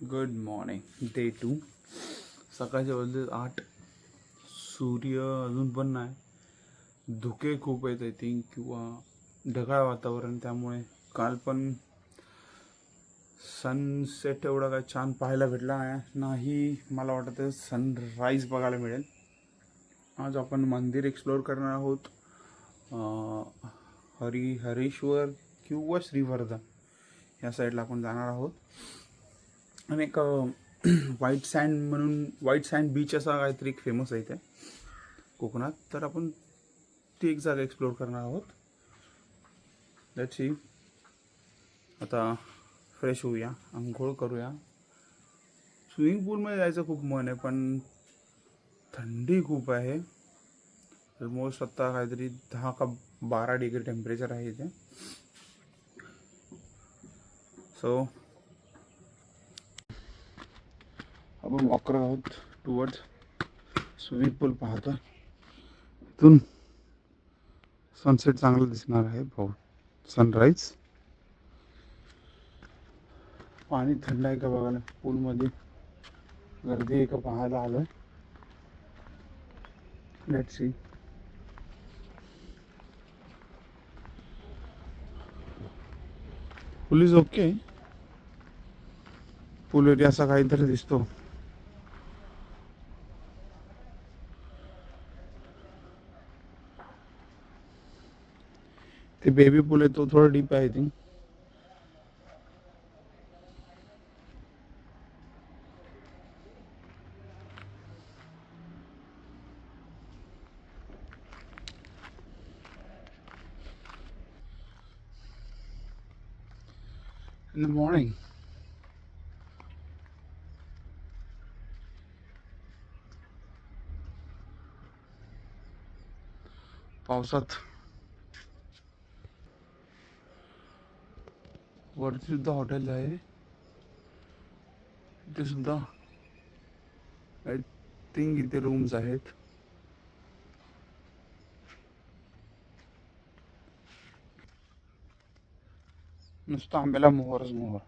Good morning day 2. सकाळचे वाजले 8. सूर्य अजून पण नाही. धुके खूप आहेत आय थिंक, किंवा ढगाळ वातावरण. त्यामुळे काल पण सनसेट एवढा काय छान पाहायला भेटला नाही. मला वाटतं सनराईज बघायला मिळेल. आज आपण मंदिर एक्सप्लोअर करणार आहोत. हरेश्वर किंवा श्रीवर्धन या साईडला आपण जाणार आहोत. आणि एक व्हाईट सँड बीच असा काहीतरी एक फेमस आहे इथे कोकणात. तर आपण ती एक जागा एक्सप्लोअर करणार आहोत. Let's see. आता फ्रेश होऊया, आंघोळ करूया. स्विमिंग पूलमध्ये जायचं खूप मन आहे, पण थंडी खूप आहे. ऑलमोस्ट आत्ता काहीतरी 10 का 12 डिग्री टेम्परेचर आहे इथे. सो आपण वॉक करत आहोत टुवर्ड्स स्विमिंग पूल. पाहतो इथून सनसेट चांगला दिसणार आहे. बहुत सनराईज. पाणी थंड आहे का बघायला. पूलमध्ये गर्दी आहे का पाहायला आलोय. Let's see. Pool is okay. Pool area असा काहीतरी दिसतो. ते बेबी पूल आहे तो थोडा डीप आहे I think. In the morning. पावसात वरती सुद्धा हॉटेल आहे. इथे सुद्धा आय थिंक इथे रूम्स आहेत. नुसतं आंब्याला मोहरच मोहर.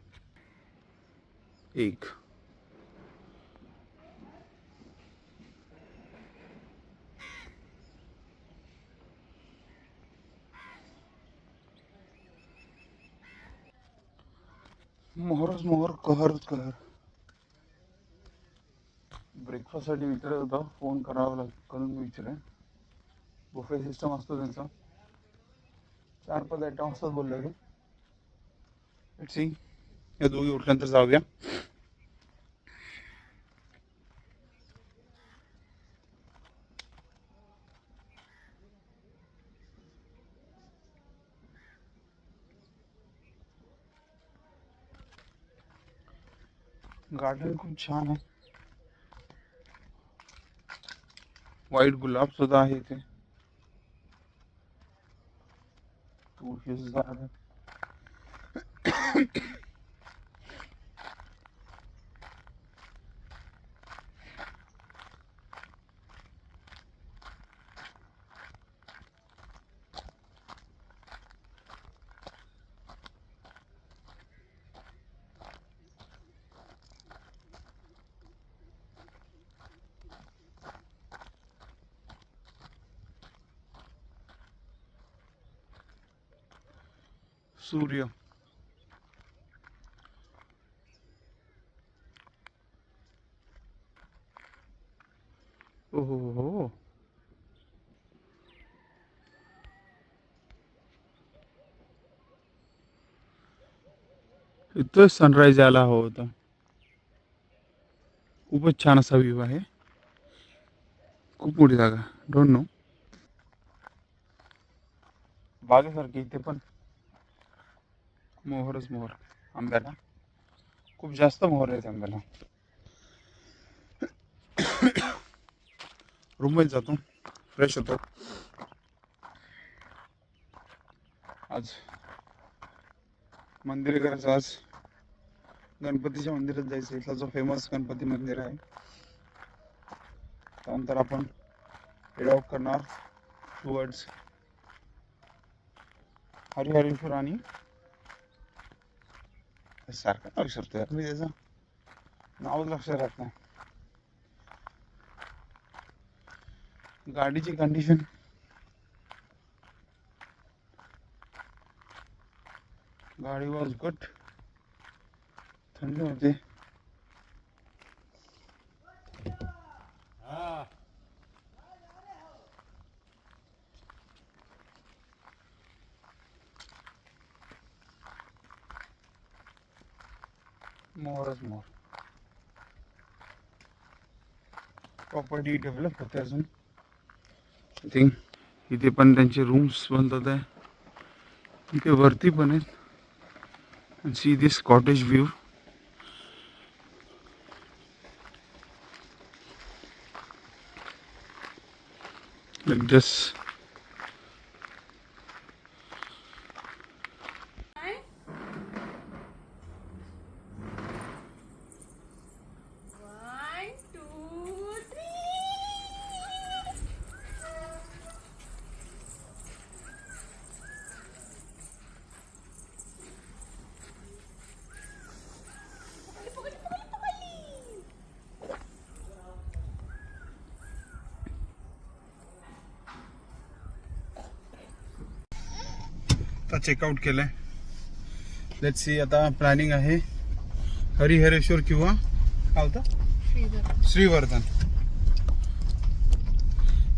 एक मोहरच मोहर, कहरच कहर. ब्रेकफास्टसाठी विचारत होता, फोन करावा करून विचारेन. बुफे सिस्टम असतो त्यांचा. 4-5 आयटम असतात बोलले ते. Let's see. या दोघी उठल्यानंतर जाऊया. गार्डन खूप छान आहे. व्हाईट गुलाब सुद्धा आहे इथे. तुळशीचं झाड आहे. सूर्य. ओहो हो. इथं सनराईज यायला हवं होतं. खूपच छान असा व्ह्यू आहे. खूप मोठी जागा. Don't know. बागेसारखी इथे पण मोहरच मोहर. आंब्याला खूप जास्त मोहर आहेत आंब्याला. रूममध्ये जातो, फ्रेश होतो. आज मंदिर करायचं. आज गणपतीच्या मंदिरात जायचं. इथला जो फेमस गणपती मंदिर आहे. त्यानंतर आपण हेड आउट करणार टुवर्ड्स हरिहरेश्वर. आणि सारखं नाव विसरतो यार मी त्याचा. नाव लक्षात राहत नाही. गाडीची कंडिशन गाडी वॉज गुड. थंड होते. मोरच मोर. प्रॉपर्टी डेव्हलप होते अजून. आय थिंक इथे पण त्यांचे रूम्स बनतात आहे. इथे वरती पण आहेत. and see this cottage view. Like this. आता चेकआउट केलंय. Let's see. आता प्लॅनिंग आहे हरिहरेश्वर किंवा काय होतं श्रीवर्धन.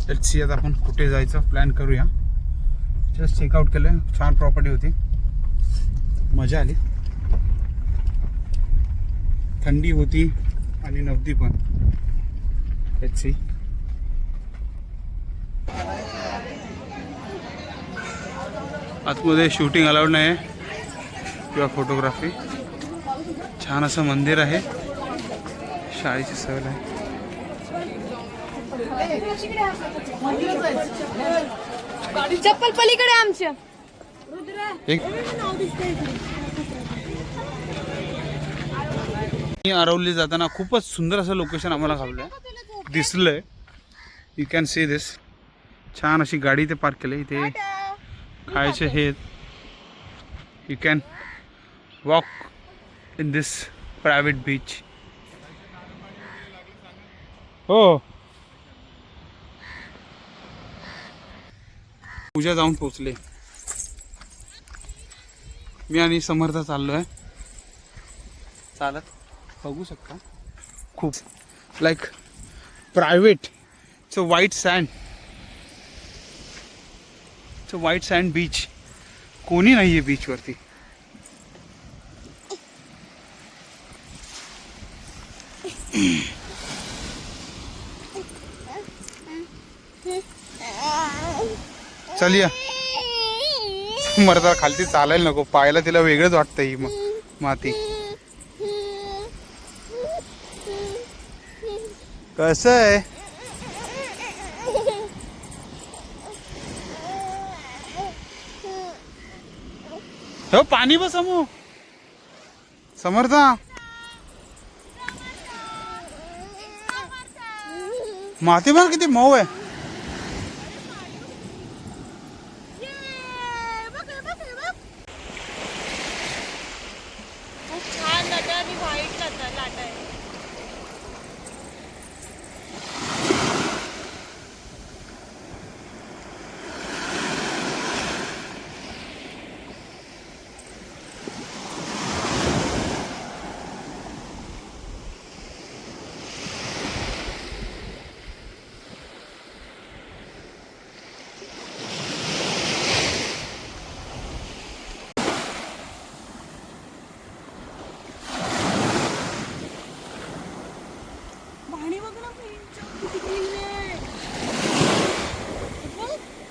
Let's see. आता आपण कुठे जायचं प्लॅन करूया. जस्ट चेकआउट केलंय. छान प्रॉपर्टी होती. मजा आली. थंडी होती आणि नव्हती पण. Let's see. आतमध्ये शूटिंग अलाउड नाही आहे किंवा फोटोग्राफी. छान असं मंदिर आहे. शाळेची सहल आहे. चप्पल पलीकडे आमच्या. आरवली जाताना खूपच सुंदर असं लोकेशन आम्हाला घाललंय दिसलंय. You can see this. छान अशी गाडी इथे पार्क केली. इथे खायचे हे. You can walk in this private beach. हो. पूजा जाऊन पोचले. मी आणि समर्थ चाललोय चालत. बघू शकता खूप like private. It's a white sand. It's a white sand beach. कोणी नाहीये बीच वरती. चल या. समर्थ खालती चालायला नको. पायाला तिला वेगळंच वाटतं ही माती. कसं आहे. हो पाणी बस समू. समर्था माती बघ किती मऊ आहे. खूप छान लाटा आणि व्हाईट लाटा आहे.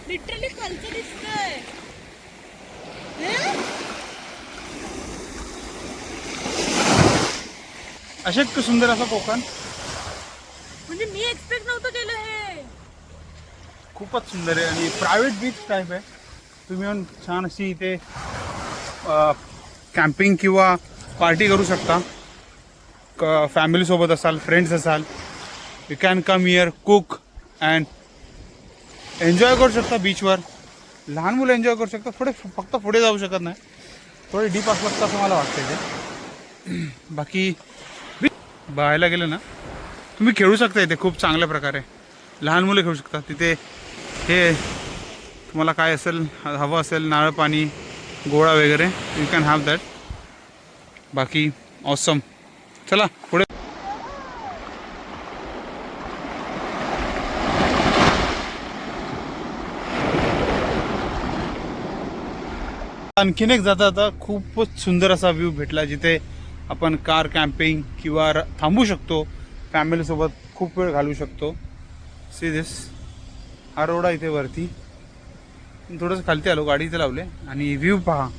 लिटरली खालचं दिसतंय. अशक्य सुंदर असं कोकण. म्हणजे मी एक्सपेक्ट नव्हतं केलं हे. खूपच सुंदर आहे आणि प्रायव्हेट बीच टाईप आहे. तुम्ही येऊन छान अशी इथे कॅम्पिंग किंवा पार्टी करू शकता. फॅमिलीसोबत असाल, फ्रेंड्स असाल, you can come here, cook and enjoy करू शकता बीचवर. लहान मुलं एन्जॉय करू शकता. फक्त पुढे जाऊ शकत नाही. थोडे डीप असलं असं मला वाटतं ते. बाकी बाहायला गेलं ना तुम्ही खेळू शकता इथे खूप चांगल्या प्रकारे. लहान मुलं खेळू शकतात तिथे. हे तुम्हाला काय असेल हवं असेल नारळ पाणी गोळा वगैरे यू कॅन हॅव दॅट. बाकी ऑसम. चला पुढे. आणखीन एक जाता जाता खूपच सुंदर असा व्ह्यू भेटला जिथे आपण कार कॅम्पिंग किंवा थांबू शकतो. फॅमिलीसोबत खूप वेळ घालवू शकतो. See this. हा रोड आहे इथे वरती. थोडंसं खालती आलो गाडी इथे लावले आणि व्ह्यू पहा.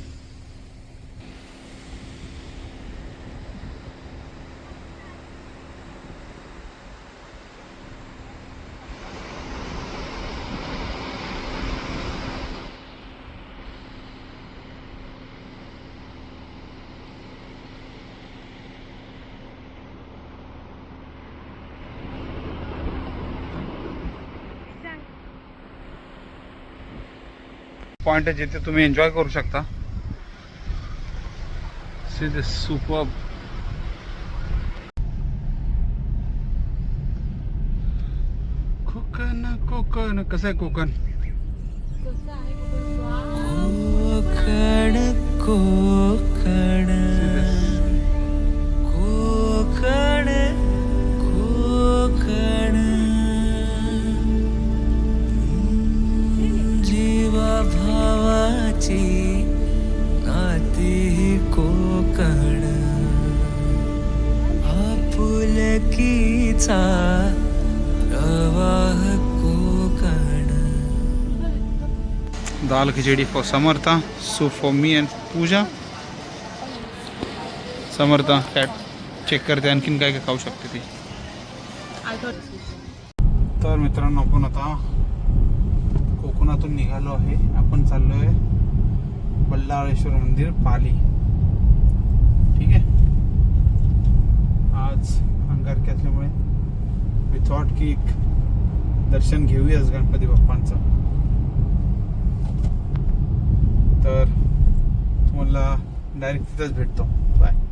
पॉइंट आहे जिथे तुम्ही एन्जॉय करू शकता. See this superb. Konkan Konkan कसं आहे कोकण. कसं आहे कोकण? वाव. कोकण कोकण कोकण कोकण जीवा भावाची नाती कोकण आपुलकीचा प्रवाह Konkan. Dal khichdi for Samartha. So for me and Pooja. Samartha cat check करते आणखीन काय काय खाऊ शकते ती. I thought- तर मित्रांनो आपण आता कोकणातून निघालो आहे. आपण चाललो आहे बल्लाळेश्वर मंदिर पाली. ठीक आहे. आज अंगारकी असल्यामुळे मी थॉट की एक दर्शन घेऊयाच गणपती बाप्पांचं. तर तुम्हाला डायरेक्ट तिथंच भेटतो. बाय.